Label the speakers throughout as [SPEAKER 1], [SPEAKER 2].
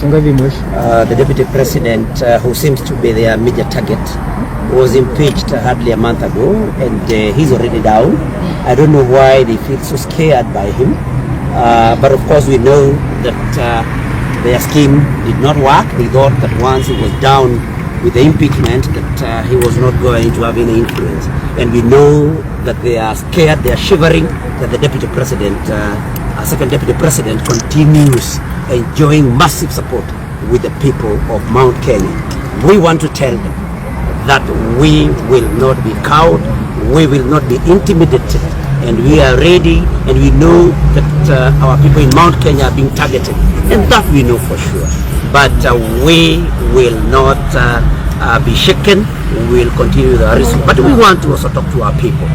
[SPEAKER 1] The Deputy President, who seems to be their major target, was impeached hardly a month ago, and he's already down. I don't know why they feel so scared by him, but of course we know that their scheme did not work. They thought that once he was down with the impeachment that he was not going to have any influence, and we know that they are scared, they are shivering that the Deputy President, second Deputy President, continues enjoying massive support with the people of Mount Kenya. We want to tell them that we will not be cowed, we will not be intimidated, and we are ready, and we know that our people in Mount Kenya are being targeted, and that we know for sure. But we will not be shaken. We will continue the risk. But we want to also talk to our people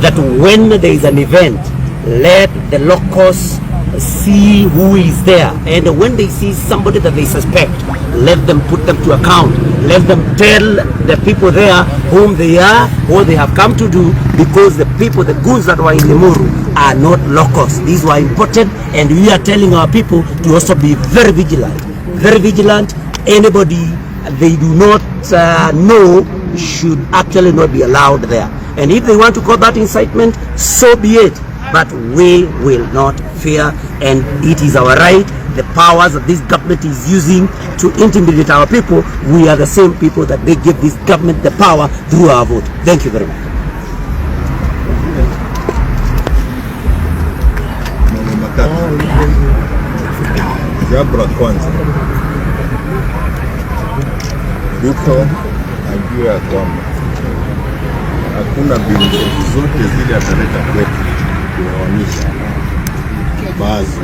[SPEAKER 1] that when there is an event, let the locals see who is there, and when they see somebody that they suspect, let them put them to account. Let them tell the people there whom they are, what they have come to do, because the people, the goons that were in Limuru are not locals. These were imported, and we are telling our people to also be very vigilant. Very vigilant. Anybody they do not know should actually not be allowed there. And if they want to call that incitement, so be it. But we will not fear, and it is our right. The powers that this government is using to intimidate our people, we are the same people that they give this government the power through our vote. Thank you very much.
[SPEAKER 2] Jambo la kwanza, Ruto ajue ya kwamba hakuna bili zote zile ataleta kwetu kuwaonyesha baadhi.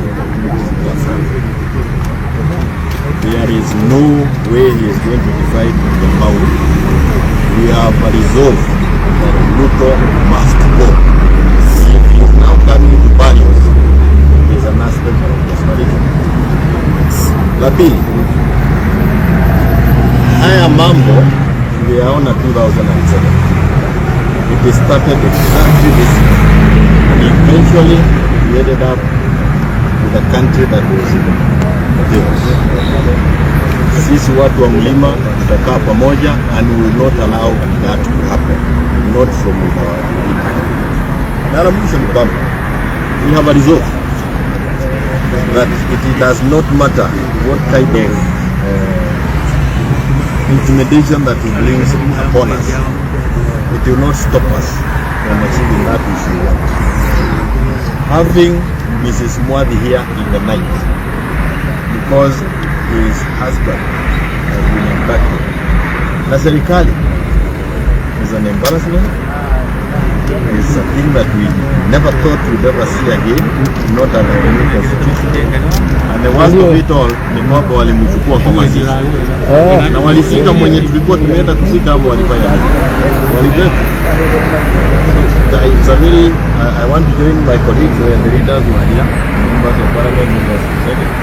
[SPEAKER 2] There is no way he is going to divide the power. We have a resolve that Ruto must go. If he is now coming to values, it is an aspect of prosperity. La pili, haya mambo tuliyaona 2007. It started exactly this way, and eventually we ended up with a country that was in chaos. Sisi watu wa mlima tutakaa pamoja, and we will not allow that to happen, not from our people. Na mwisho ni kwamba we have a resolve that it does not matter what kind of intimidation that it brings upon us. It will not stop us from achieving that which we want. Having Mrs. Mwadhi here in the night because his husband has been impacted. Na serikali is an embarrassment. It's a thing that we never thought we'd ever see again, not under the new constitution. And the worst of it all ni kwamba walimchukua kwa mazishi. Na walifika mwenye tulikuwa tumeenda kufika hapo walifanya walibeba. It's a very, I want to join my colleagues and the leaders who are here, members of parliament, members of the Senate,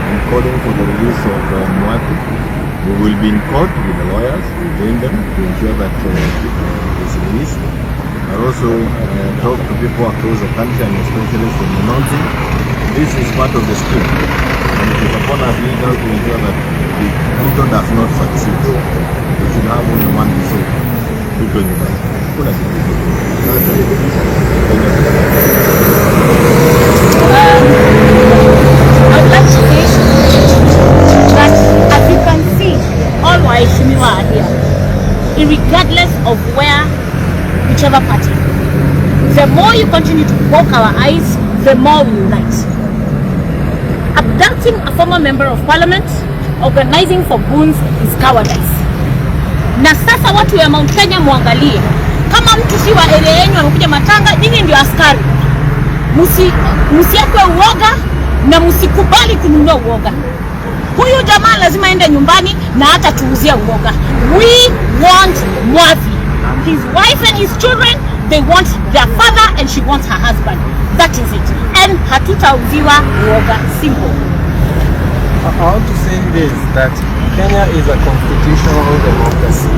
[SPEAKER 2] in calling for the release of Mwadhi. We will be in court with the lawyers, we join them to ensure that he is released. And also talk to people across the country, and especially from the mountain. This is part of the scheme, and it is upon us leaders to ensure that the Ruto does not succeed. We should have only one result. Ruto in the back.
[SPEAKER 3] I'd like to say that, as you can see, all Waheshimiwa are here, irregardless of whichever party. The more you continue to poke our eyes, the more we unite. Abducting a former member of parliament, organizing for goons is cowardice. Na sasa watu ya Mount Kenya muangalie, kama mtu si wa area yenu amekuja matanga, nyinyi ndio askari. Msiekwe uoga na msikubali kununua uoga. Huyu jamaa lazima aende nyumbani na hata tuuzia uoga. We want Mwadhi. His wife and his children, they want their father and she wants her husband. That is it. And hatutauziwa uoga. Simple.
[SPEAKER 4] I want to say this, that Kenya is a constitutional democracy.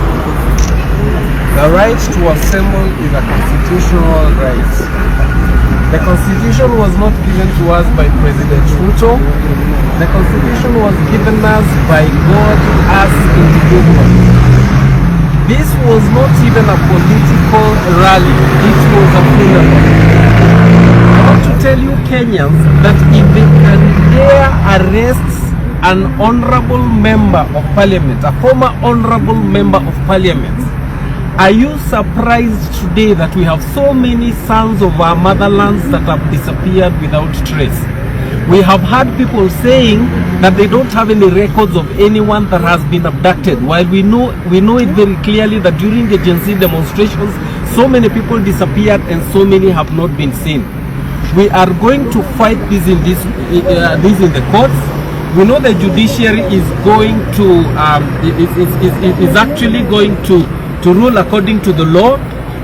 [SPEAKER 4] The right to assemble is a constitutional right. The constitution was not given to us by President Ruto. The constitution was given us by God as individuals. This was not even a political rally, it was a funeral. I want to tell you Kenyans that if they can dare arrest an honorable member of parliament, a former honorable member of parliament, are you surprised today that we have so many sons of our motherlands that have disappeared without trace? We have had people saying that they don't have any records of anyone that has been abducted, while we know it very clearly that during the Gen Z demonstrations, so many people disappeared and so many have not been seen. We are going to fight this in the courts. We know the judiciary is going to is actually going to rule according to the law.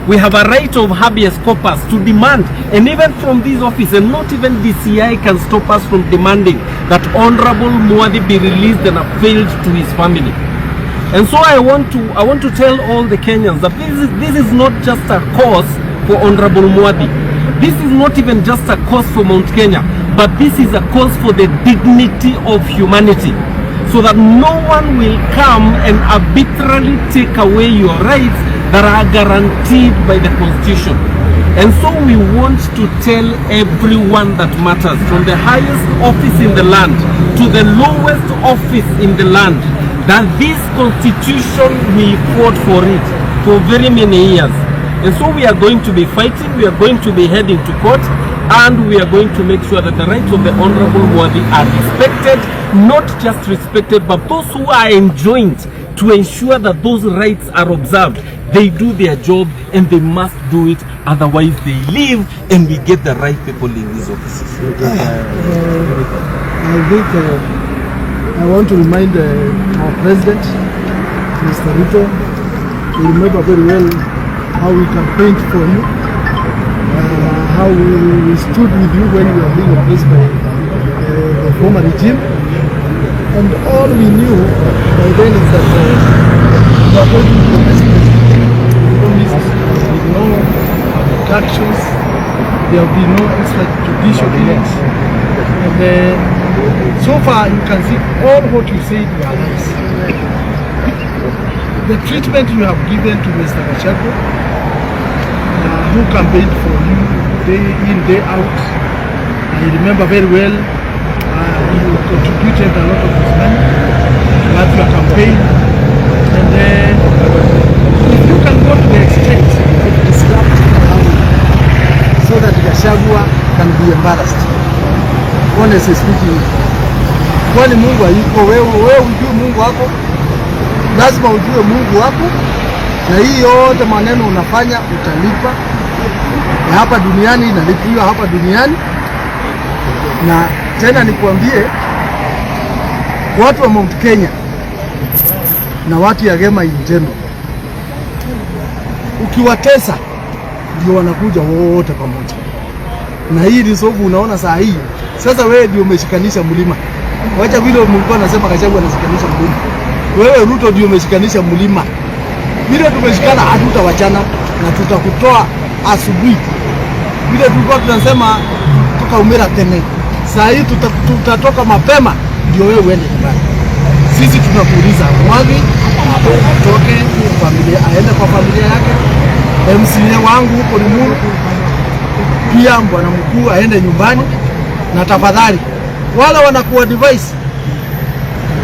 [SPEAKER 4] We have a right of habeas corpus to demand, and even from this office, and not even DCI can stop us from demanding that Honorable Muadhi be released and appealed to his family. And so I want to tell all the Kenyans that this is not just a cause for Honorable Muadhi. This is not even just a cause for Mount Kenya, but this is a cause for the dignity of humanity, so that no one will come and arbitrarily take away your rights that are guaranteed by the Constitution. And so we want to tell everyone that matters, from the highest office in the land to the lowest office in the land, that this Constitution, we fought for it for very many years. And so we are going to be fighting, we are going to be heading to court, and we are going to make sure that the rights of the Honorable Muadhi are respected, not just respected, but those who are enjoined to ensure that those rights are observed. They do their job and they must do it, otherwise they leave and we get the right people in these offices.
[SPEAKER 5] I think I want to remind our President, Mr. Ruto, you remember very well how we campaigned for you, how we stood with you when you were being replaced by the former regime, and all we knew by then is that you are going to be the best president. With no abductions, there will be no extrajudicial killings, and so far you can see all what you said were lies. The treatment you have given to Mr. Gachagua, who campaigned for you day in, day out, I remember very well, you contributed a lot of his money to your campaign, and if you can go to the extent of disrupting so that Gachagua can be embarrassed, honestly speaking, kwani Mungu hayuko? Wewe ujue Mungu wako, lazima ujue Mungu wako, na hii yote maneno unafanya utalipa, na hapa duniani inalipiwa hapa duniani. Na tena nikuambie, watu wa Mount Kenya na watu ya Gema in general, ukiwatesa ndio wanakuja wote pamoja, na hii ni sababu unaona saa hii sasa wewe ndio umeshikanisha mlima. Wacha vile mlikuwa nasema Gachagua anashikanisha mlima, wewe Ruto ndio umeshikanisha mlima. Vile tumeshikana hatutawachana na tutakutoa asubuhi. Vile tulikuwa tunasema toka umera tene, saa hii tutatoka mapema ndio wewe uende nyumbani. Sisi tunakuuliza Muadhi atoke familia, aende kwa familia yake. MCA wangu huko Limuru pia bwana mkuu aende nyumbani, na tafadhali wala wanakuwa device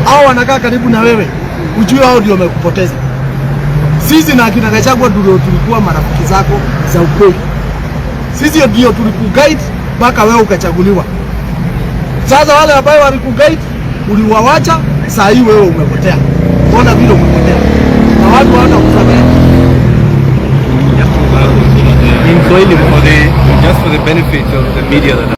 [SPEAKER 5] au wanakaa karibu na wewe, ujue hao ndio wamekupoteza. Sisi na akina Gachagua ndio tulikuwa marafiki zako za ukweli. Sisi ndio tulikuguide mpaka wewe ukachaguliwa. Sasa wale ambao walikuguide uliwawacha, saa hii wewe umepotea. Ona vile umepotea. Na watu wana kusamehe.
[SPEAKER 4] In Swahili, just for the benefit of the media that